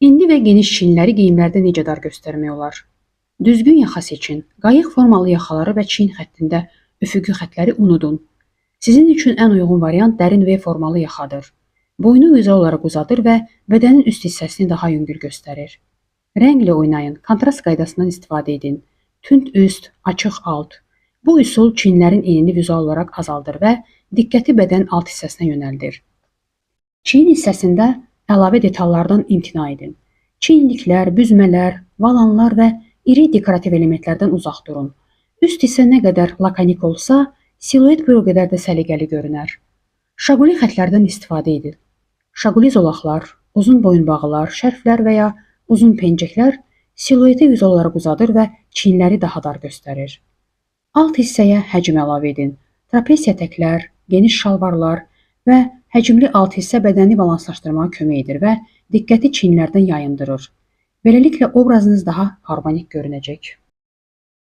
İndi və geniş çiyinləri geyimlərdə necə dar göstərmək olar? Düzgün yaxa seçin. Qayıq formalı yaxaları və çiyin xəttində üfüqi xətləri unudun. Sizin üçün ən uyğun variant dərin V formalı yaxadır. Boynu vüzal olaraq uzadır və bədənin üst hissəsini daha yüngül göstərir. Rənglə oynayın, kontrast qaydasından istifadə edin. Tünd üst, açıq alt. Bu üsul çiyinlərin enini vüzal olaraq azaldır və diqqəti bədənin alt hissəsinə yönəldir. Çiyin hissəsində əlavə detallardan imtina edin. Çiyinliklər, büzmələr, valanlar və iri dekorativ elementlərdən uzaq durun. Üst hissə nə qədər lakonik olsa, siluet bir o qədər də səliqəli görünər. Şaquli xətlərdən istifadə edin. Şaquli zolaqlar, uzun boyunbağılar, şərflər və ya uzun pencəklər silueti vüzal olaraq uzadır və çiyinləri daha dar göstərir. Alt hissəyə həcm əlavə edin. Trapesiya ətəklər, geniş şalvarlar və həcmli alt hissə bədəni balanslaşdırmağa kömək edir və diqqəti çiyinlərdən yayındırır. Beləliklə obrazınız daha harmonik görünəcək.